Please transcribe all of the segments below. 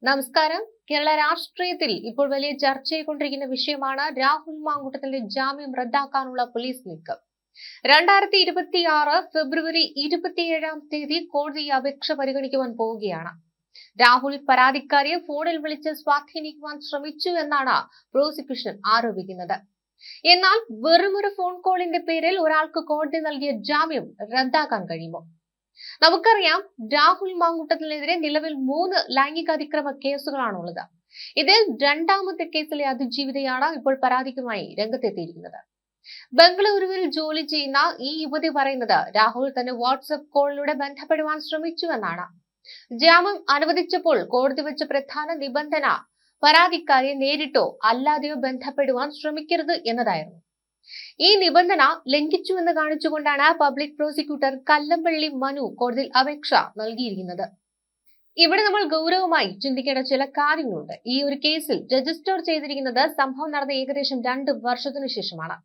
നമസ്കാരം. കേരള രാഷ്ട്രീയത്തിൽ ഇപ്പോൾ വലിയ ചർച്ചയായിക്കൊണ്ടിരിക്കുന്ന വിഷയമാണ് രാഹുൽ മാങ്കൂട്ടത്തിന്റെ ജാമ്യം റദ്ദാക്കാനുള്ള പോലീസ് നീക്കം. 2026 ഫെബ്രുവരി 27 കോടതി അപേക്ഷ പരിഗണിക്കുവാൻ പോവുകയാണ്. രാഹുൽ പരാതിക്കാരിയെ ഫോണിൽ വിളിച്ച് സ്വാധീനിക്കുവാൻ ശ്രമിച്ചു എന്നാണ് പ്രോസിക്യൂഷൻ ആരോപിക്കുന്നത്. എന്നാൽ വെറുമൊരു ഫോൺ കോളിന്റെ പേരിൽ ഒരാൾക്ക് കോടതി നൽകിയ ജാമ്യം റദ്ദാക്കാൻ കഴിയുമോ? നമുക്കറിയാം, രാഹുൽ മാങ്കൂട്ടത്തിനെതിരെ നിലവിൽ 3 ലൈംഗികാതിക്രമ കേസുകളാണുള്ളത്. ഇതിൽ രണ്ടാമത്തെ കേസിലെ അതിജീവിതയാണ് ഇപ്പോൾ പരാതിക്കുമായി രംഗത്തെത്തിയിരിക്കുന്നത്. ബംഗളൂരുവിൽ ജോലി ചെയ്യുന്ന ഈ യുവതി പറയുന്നത് രാഹുൽ തന്നെ വാട്സ്ആപ്പ് കോളിലൂടെ ബന്ധപ്പെടുവാൻ ശ്രമിച്ചുവെന്നാണ്. ജാമ്യം അനുവദിച്ചപ്പോൾ കോടതി വെച്ച പ്രധാന നിബന്ധന പരാതിക്കാരിയെ നേരിട്ടോ അല്ലാതെയോ ബന്ധപ്പെടുവാൻ ശ്രമിക്കരുത് എന്നതായിരുന്നു. ഈ നിബന്ധന ലംഘിച്ചുവെന്ന് കാണിച്ചുകൊണ്ടാണ് പബ്ലിക് പ്രോസിക്യൂട്ടർ കല്ലമ്പള്ളി മനു കോടതിയിൽ അപേക്ഷ നൽകിയിരിക്കുന്നത്. ഇവിടെ നമ്മൾ ഗൗരവമായി ചിന്തിക്കേണ്ട ചില കാര്യങ്ങളുണ്ട്. ഈ ഒരു കേസിൽ രജിസ്റ്റർ ചെയ്തിരിക്കുന്നത് സംഭവം നടന്ന ഏകദേശം 2 വർഷത്തിനു ശേഷമാണ്.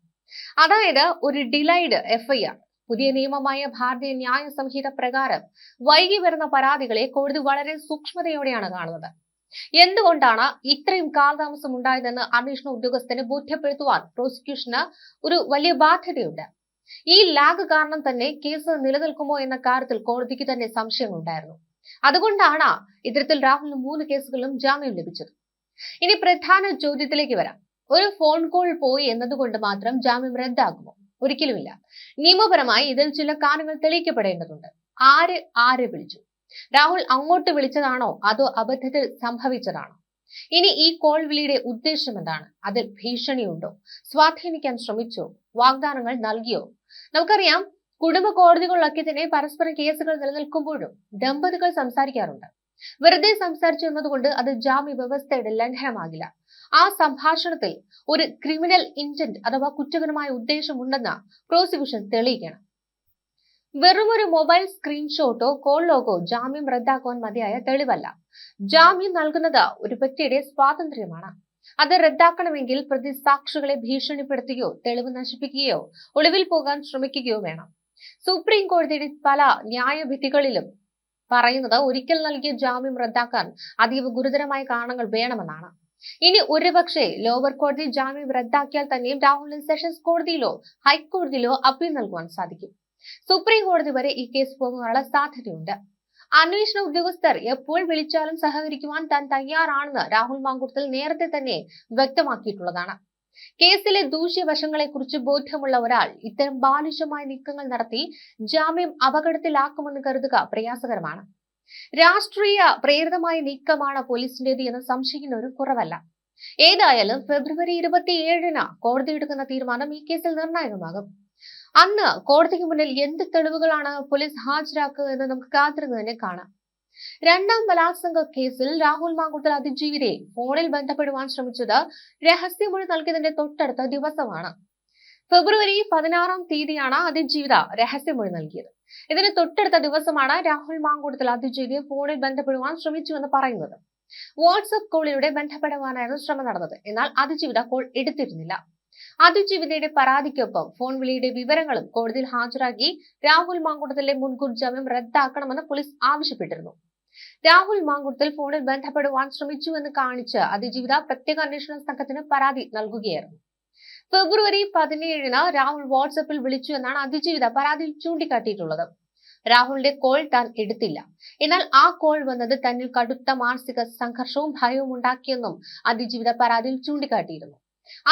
അതായത് ഒരു ഡിലൈഡ് എഫ്ഐആർ. പുതിയ നിയമമായ ഭാരതീയ ന്യായ സംഹിത പ്രകാരം വൈകി വരുന്ന പരാതികളെ കോടതി വളരെ സൂക്ഷ്മതയോടെയാണ് കാണുന്നത്. എന്തുകൊണ്ടാണ് ഇത്രയും കാലതാമസം ഉണ്ടായതെന്ന് അന്വേഷണ ഉദ്യോഗസ്ഥനെ ബോധ്യപ്പെടുത്തുവാൻ പ്രോസിക്യൂഷന് ഒരു വലിയ ബാധ്യതയുണ്ട്. ഈ ലാഗ് കാരണം തന്നെ കേസ് നിലനിൽക്കുമോ എന്ന കാര്യത്തിൽ കോടതിക്ക് തന്നെ സംശയങ്ങളുണ്ടായിരുന്നു. അതുകൊണ്ടാണ് ഇത്തരത്തിൽ രാഹുലിന് 3 കേസുകളിലും ജാമ്യം ലഭിച്ചത്. ഇനി പ്രധാന ചോദ്യത്തിലേക്ക് വരാം. ഒരു ഫോൺ കോൾ പോയി എന്നതുകൊണ്ട് മാത്രം ജാമ്യം റദ്ദാക്കുമോ? ഒരിക്കലുമില്ല. നിയമപരമായി ഇതിൽ ചില കാര്യങ്ങൾ തെളിയിക്കപ്പെടേണ്ടതുണ്ട്. ആരെ വിളിച്ചു? രാഹുൽ അങ്ങോട്ട് വിളിച്ചതാണോ അതോ അബദ്ധത്തിൽ സംഭവിച്ചതാണോ? ഇനി ഈ കോൾ വിളിയുടെ ഉദ്ദേശം എന്താണ്? അതിൽ ഭീഷണിയുണ്ടോ? സ്വാധീനിക്കാൻ ശ്രമിച്ചോ? വാഗ്ദാനങ്ങൾ നൽകിയോ? നമുക്കറിയാം, കുടുംബ കോടതികളിലൊക്കെ തന്നെ പരസ്പരം കേസുകൾ നിലനിൽക്കുമ്പോഴും ദമ്പതികൾ സംസാരിക്കാറുണ്ട്. വെറുതെ സംസാരിച്ചു എന്നതുകൊണ്ട് അത് ജാമ്യ വ്യവസ്ഥയുടെ ലംഘനമാകില്ല. ആ സംഭാഷണത്തിൽ ഒരു ക്രിമിനൽ ഇന്റന്റ് അഥവാ കുറ്റകരമായ ഉദ്ദേശം ഉണ്ടെന്ന് പ്രോസിക്യൂഷൻ തെളിയിക്കണം. വെറുമൊരു മൊബൈൽ സ്ക്രീൻഷോട്ടോ കോൾ ലോഗോ ജാമ്യം റദ്ദാക്കുവാൻ മതിയായ തെളിവല്ല. ജാമ്യം നൽകുന്നത് ഒരു വ്യക്തിയുടെ സ്വാതന്ത്ര്യമാണ്. അത് റദ്ദാക്കണമെങ്കിൽ പ്രതി സാക്ഷികളെ ഭീഷണിപ്പെടുത്തുകയോ തെളിവ് നശിപ്പിക്കുകയോ ഒളിവിൽ പോകാൻ ശ്രമിക്കുകയോ വേണം. സുപ്രീം കോടതിയുടെ പല ന്യായവിധികളിലും പറയുന്നത് ഒരിക്കൽ നൽകിയ ജാമ്യം റദ്ദാക്കാൻ അതീവ ഗുരുതരമായ കാരണങ്ങൾ വേണമെന്നാണ്. ഇനി ഒരുപക്ഷെ ലോവർ കോടതി ജാമ്യം റദ്ദാക്കിയാൽ തന്നെയും രാഹുലിന് സെഷൻസ് കോടതിയിലോ ഹൈക്കോടതിയിലോ അപ്പീൽ നൽകുവാൻ സാധിക്കും. സുപ്രീം കോടതി വരെ ഈ കേസ് പോകാനുള്ള സാധ്യതയുണ്ട്. അന്വേഷണ ഉദ്യോഗസ്ഥർ എപ്പോൾ വിളിച്ചാലും സഹകരിക്കുവാൻ താൻ തയ്യാറാണെന്ന് രാഹുൽ മാങ്കൂട്ടത്തിൽ നേരത്തെ തന്നെ വ്യക്തമാക്കിയിട്ടുള്ളതാണ്. കേസിലെ ദൂഷ്യവശങ്ങളെ കുറിച്ച് ബോധ്യമുള്ള ഒരാൾ ഇത്തരം ബാലിശമായ നീക്കങ്ങൾ നടത്തി ജാമ്യം അപകടത്തിലാക്കുമെന്ന് കരുതുക പ്രയാസകരമാണ്. രാഷ്ട്രീയ പ്രേരിതമായ നീക്കമാണ് പോലീസിന്റേത് എന്ന് സംശയിക്കുന്നവരും കുറവല്ല. ഏതായാലും ഫെബ്രുവരി 27 കോടതി എടുക്കുന്ന തീരുമാനം ഈ കേസിൽ നിർണായകമാകും. അന്ന് കോടതിക്ക് മുന്നിൽ എന്ത് തെളിവുകളാണ് പോലീസ് ഹാജരാക്കുക എന്ന് നമുക്ക് കാത്തിരുന്ന് തന്നെ കാണാം. രണ്ടാം ബലാത്സംഗ കേസിൽ രാഹുൽ മാങ്കൂട്ടൽ അതിജീവിതയെ ഫോണിൽ ബന്ധപ്പെടുവാൻ ശ്രമിച്ചത് രഹസ്യമൊഴി നൽകിയതിന്റെ തൊട്ടടുത്ത ദിവസമാണ്. ഫെബ്രുവരി 16 അതിജീവിത രഹസ്യമൊഴി നൽകിയത്. ഇതിന് തൊട്ടടുത്ത ദിവസമാണ് രാഹുൽ മാങ്കൂട്ടൽ അതിജീവിതയെ ഫോണിൽ ബന്ധപ്പെടുവാൻ ശ്രമിച്ചുവെന്ന് പറയുന്നത്. വാട്സ്ആപ്പ് കോളിലൂടെ ബന്ധപ്പെടുവാനായിരുന്നു ശ്രമം നടന്നത്. എന്നാൽ അതിജീവിത കോൾ എടുത്തിരുന്നില്ല. അതിജീവിതയുടെ പരാതിക്കൊപ്പം ഫോൺ വിളിയുടെ വിവരങ്ങളും കോടതിയിൽ ഹാജരാക്കി രാഹുൽ മാങ്കൂട്ടത്തിലെ മുൻകൂർ ജാമ്യം റദ്ദാക്കണമെന്ന് പോലീസ് ആവശ്യപ്പെട്ടിരുന്നു. രാഹുൽ മാങ്കൂട്ടത്തിൽ ഫോണിൽ ബന്ധപ്പെടുവാൻ ശ്രമിച്ചുവെന്ന് കാണിച്ച് അതിജീവിത പ്രത്യേക അന്വേഷണ സംഘത്തിന് പരാതി നൽകുകയായിരുന്നു. ഫെബ്രുവരി 17 രാഹുൽ വാട്സ്ആപ്പിൽ വിളിച്ചു എന്നാണ് അതിജീവിത പരാതിയിൽ ചൂണ്ടിക്കാട്ടിയിട്ടുള്ളത്. രാഹുലിന്റെ കോൾ താൻ എടുത്തില്ല. എന്നാൽ ആ കോൾ വന്നത് തന്നിൽ കടുത്ത മാനസിക സംഘർഷവും ഭയവും ഉണ്ടാക്കിയെന്നും അതിജീവിത പരാതിയിൽ ചൂണ്ടിക്കാട്ടിയിരുന്നു.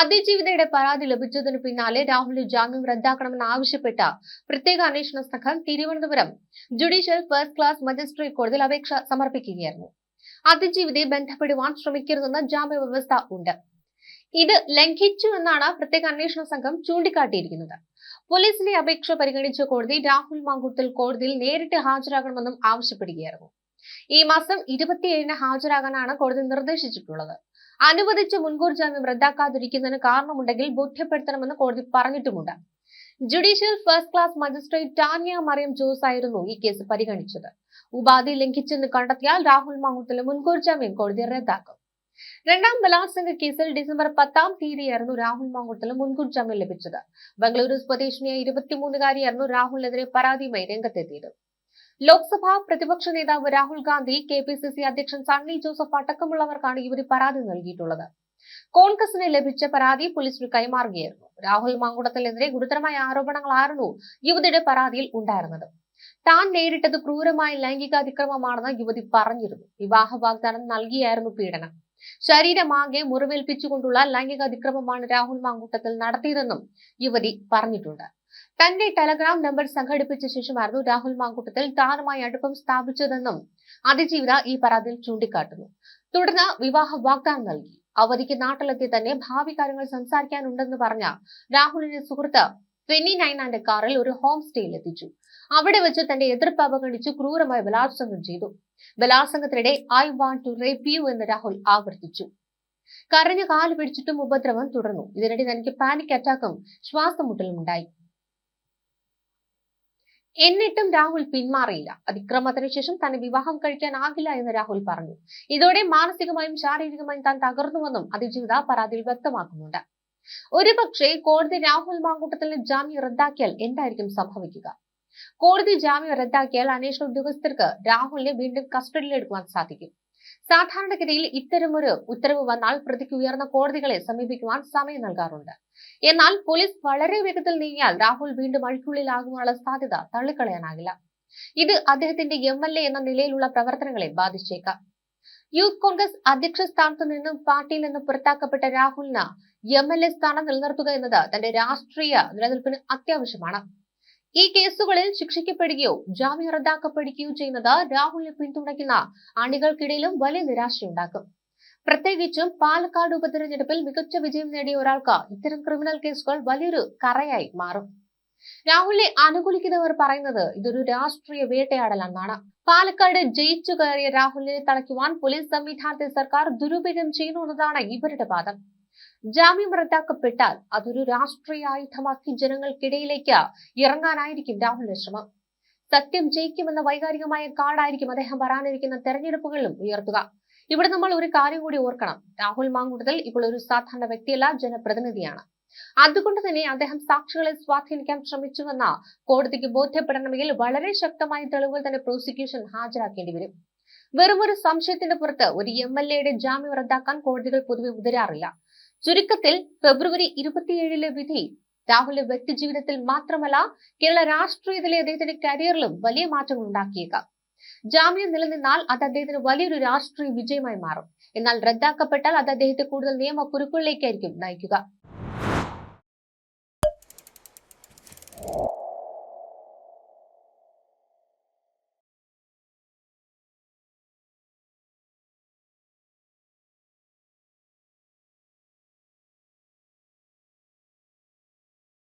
അതിജീവിതയുടെ പരാതി ലഭിച്ചതിന് പിന്നാലെ രാഹുലിന്റെ ജാമ്യം റദ്ദാക്കണമെന്ന് ആവശ്യപ്പെട്ട പ്രത്യേക അന്വേഷണ സംഘം Thiruvananthapuram judicial first class magistrate കോടതിയിൽ അപേക്ഷ സമർപ്പിക്കുകയായിരുന്നു. അതിജീവിതയെ ബന്ധപ്പെടുവാൻ ശ്രമിക്കരുതെന്ന ജാമ്യ വ്യവസ്ഥ ഉണ്ട്. ഇത് ലംഘിച്ചു എന്നാണ് പ്രത്യേക അന്വേഷണ സംഘം ചൂണ്ടിക്കാട്ടിയിരിക്കുന്നത്. പോലീസിന്റെ അപേക്ഷ പരിഗണിച്ച കോടതി രാഹുൽ മാങ്കൂട്ടൽ കോടതിയിൽ നേരിട്ട് ഹാജരാകണമെന്നും ആവശ്യപ്പെടുകയായിരുന്നു. ഈ മാസം 27 ഹാജരാകാനാണ് കോടതി നിർദ്ദേശിച്ചിട്ടുള്ളത്. അനുവദിച്ച മുൻകൂർ ജാമ്യം റദ്ദാക്കാതിരിക്കുന്നതിന് കാരണമുണ്ടെങ്കിൽ ബോധ്യപ്പെടുത്തണമെന്ന് കോടതി പറഞ്ഞിട്ടുമുണ്ട്. Judicial first class magistrate Tania Mariam Jose ആയിരുന്നു ഈ കേസ് പരിഗണിച്ചത്. ഉപാധി ലംഘിച്ചെന്ന് കണ്ടെത്തിയാൽ രാഹുൽ മാങ്കൂട്ടലിന് മുൻകൂർ ജാമ്യം കോടതി റദ്ദാക്കും. രണ്ടാം ബലാത്സംഗ കേസിൽ ഡിസംബർ 10 രാഹുൽ മാങ്കൂട്ടലിന് മുൻകൂർ ജാമ്യം ലഭിച്ചത്. ബംഗളൂരു സ്വദേശിനിയായ 23-കാരിയായിരുന്നു രാഹുലിനെതിരെ പരാതിയുമായി രംഗത്തെത്തിയത്. ലോക്സഭാ പ്രതിപക്ഷ നേതാവ് രാഹുൽ ഗാന്ധി, KPCC അധ്യക്ഷൻ സണ്ണി ജോസഫ് അടക്കമുള്ളവർക്കാണ് യുവതി പരാതി നൽകിയിട്ടുള്ളത്. കോൺഗ്രസിന് ലഭിച്ച പരാതി പോലീസിന് കൈമാറുകയായിരുന്നു. രാഹുൽ മാങ്കുടത്തിനെതിരെ ഗുരുതരമായ ആരോപണങ്ങളായിരുന്നു യുവതിയുടെ പരാതിയിൽ ഉണ്ടായിരുന്നത്. താൻ നേരിട്ടത് ക്രൂരമായ ലൈംഗികാതിക്രമമാണെന്ന് യുവതി പറഞ്ഞിരുന്നു. വിവാഹ വാഗ്ദാനം നൽകിയായിരുന്നു പീഡനം. ശരീരമാകെ മുറിവേൽപ്പിച്ചുകൊണ്ടുള്ള ലൈംഗികാതിക്രമമാണ് രാഹുൽ മാങ്കുട്ടത്തിൽ നടത്തിയതെന്നും യുവതി പറഞ്ഞിട്ടുണ്ട്. തന്റെ ടെലഗ്രാം നമ്പർ സംഘടിപ്പിച്ച ശേഷമായിരുന്നു രാഹുൽ മാങ്കുട്ടത്തിൽ താനുമായി അടുപ്പം സ്ഥാപിച്ചതെന്നും അതിജീവിത ഈ പരാതിയിൽ ചൂണ്ടിക്കാട്ടുന്നു. തുടർന്ന് വിവാഹ വാഗ്ദാനം നൽകി. അവധിക്ക് നാട്ടിലെത്തി തന്നെ ഭാവി കാര്യങ്ങൾ സംസാരിക്കാനുണ്ടെന്ന് പറഞ്ഞ രാഹുലിന്റെ സുഹൃത്ത് 29 ആൻഡ് കാറിൽ ഒരു ഹോം സ്റ്റേയിൽ എത്തിച്ചു. അവിടെ വെച്ച് തന്റെ എതിർപ്പ് അവഗണിച്ച് ക്രൂരമായി ബലാത്സംഗം ചെയ്തു. ബലാത്സംഗത്തിനിടെ "I want to rape you" എന്ന് രാഹുൽ ആവർത്തിച്ചു. കരഞ്ഞു കാല് പിടിച്ചിട്ടും ഉപദ്രവം തുടർന്നു. ഇതിനിടെ തനിക്ക് പാനിക് അറ്റാക്കും ശ്വാസമുട്ടലും ഉണ്ടായി. എന്നിട്ടും രാഹുൽ പിന്മാറിയില്ല. അതിക്രമത്തിന് ശേഷം തന്നെ വിവാഹം കഴിക്കാനാകില്ല എന്ന് രാഹുൽ പറഞ്ഞു. ഇതോടെ മാനസികമായും ശാരീരികമായും താൻ തകർന്നുവെന്നും അതിജീവിത പരാതിയിൽ വ്യക്തമാക്കുന്നുണ്ട്. ഒരുപക്ഷെ കോടതി രാഹുൽ മാങ്കൂട്ടത്തിന്റെ ജാമ്യം റദ്ദാക്കിയാൽ എന്തായിരിക്കും സംഭവിക്കുക? കോടതി ജാമ്യം റദ്ദാക്കിയാൽ അന്വേഷണ ഉദ്യോഗസ്ഥർക്ക് രാഹുലിനെ വീണ്ടും കസ്റ്റഡിയിലെടുക്കുവാൻ സാധിക്കും. സാധാരണഗതിയിൽ ഇത്തരമൊരു ഉത്തരവ് വന്നാൽ പ്രതിക്ക് ഉയർന്ന കോടതികളെ സമീപിക്കുവാൻ സമയം നൽകാറുണ്ട്. എന്നാൽ പോലീസ് വളരെ വേഗത്തിൽ നീങ്ങിയാൽ രാഹുൽ വീണ്ടും അഴിക്കുള്ളിലാകുവാനുള്ള സാധ്യത തള്ളിക്കളയാനാകില്ല. ഇത് അദ്ദേഹത്തിന്റെ MLA എന്ന നിലയിലുള്ള പ്രവർത്തനങ്ങളെ ബാധിച്ചേക്കാം. യൂത്ത് കോൺഗ്രസ് അധ്യക്ഷ സ്ഥാനത്തു നിന്നും പാർട്ടിയിൽ നിന്ന് പുറത്താക്കപ്പെട്ട രാഹുലിന് MLA സ്ഥാനം നിലനിർത്തുക എന്നത് തന്റെ രാഷ്ട്രീയ നിലനിൽപ്പിന് അത്യാവശ്യമാണ്. ഈ കേസുകളിൽ ശിക്ഷിക്കപ്പെടുകയോ ജാമ്യം റദ്ദാക്കപ്പെടുകയോ ചെയ്യുന്നത് രാഹുലിനെ പിന്തുണയ്ക്കുന്ന അണികൾക്കിടയിലും വലിയ നിരാശയുണ്ടാക്കും. പ്രത്യേകിച്ചും പാലക്കാട് ഉപതെരഞ്ഞെടുപ്പിൽ മികച്ച വിജയം നേടിയ ഒരാൾക്ക് ഇത്തരം ക്രിമിനൽ കേസുകൾ വലിയൊരു കറയായി മാറും. രാഹുലിനെ അനുകൂലിക്കുന്നവർ പറയുന്നത് ഇതൊരു രാഷ്ട്രീയ വേട്ടയാടലെന്നാണ്. പാലക്കാട് ജയിച്ചു കയറിയ രാഹുലിനെ തളയ്ക്കുവാൻ പോലീസ് സംവിധാനത്തെ സർക്കാർ ദുരുപയോഗം ചെയ്യുന്നു എന്നതാണ് ഇവരുടെ വാദം. ജാമ്യം റദ്ദാക്കപ്പെട്ടാൽ അതൊരു രാഷ്ട്രീയ ആയുധമാക്കി ജനങ്ങൾക്കിടയിലേക്ക് ഇറങ്ങാനായിരിക്കും രാഹുലിന്റെ ശ്രമം. സത്യം ജയിക്കുമെന്ന വൈകാരികമായ കാർഡായിരിക്കും അദ്ദേഹം വരാനിരിക്കുന്ന തെരഞ്ഞെടുപ്പുകളിലും ഉയർത്തുക. ഇവിടെ നമ്മൾ ഒരു കാര്യം കൂടി ഓർക്കണം. രാഹുൽ മാങ്കൂട്ടത്തിൽ ഇപ്പോൾ ഒരു സാധാരണ വ്യക്തിയല്ല, ജനപ്രതിനിധിയാണ്. അതുകൊണ്ട് തന്നെ അദ്ദേഹം സാക്ഷികളെ സ്വാധീനിക്കാൻ ശ്രമിച്ചുവെന്ന കോടതിക്ക് ബോധ്യപ്പെടണമെങ്കിൽ വളരെ ശക്തമായ തെളിവുകൾ തന്നെ പ്രോസിക്യൂഷൻ ഹാജരാക്കേണ്ടി വരും. വെറുമൊരു സംശയത്തിന്റെ പുറത്ത് ഒരു MLA ജാമ്യം റദ്ദാക്കാൻ കോടതികൾ പൊതുവെ മുതിരാറില്ല. ചുരുക്കത്തിൽ ഫെബ്രുവരി 27 വിധി രാഹുലിന്റെ വ്യക്തിജീവിതത്തിൽ മാത്രമല്ല കേരള രാഷ്ട്രീയത്തിലെ അദ്ദേഹത്തിന്റെ കരിയറിലും വലിയ മാറ്റങ്ങൾ ഉണ്ടാക്കിയേക്കാം. ജാമ്യം നിലനിന്നാൽ അത് അദ്ദേഹത്തിന് വലിയൊരു രാഷ്ട്രീയ വിജയമായി മാറും. എന്നാൽ റദ്ദാക്കപ്പെട്ടാൽ അത് അദ്ദേഹത്തെ കൂടുതൽ നിയമ കുരുക്കുകളിലേക്കായിരിക്കും നയിക്കുക.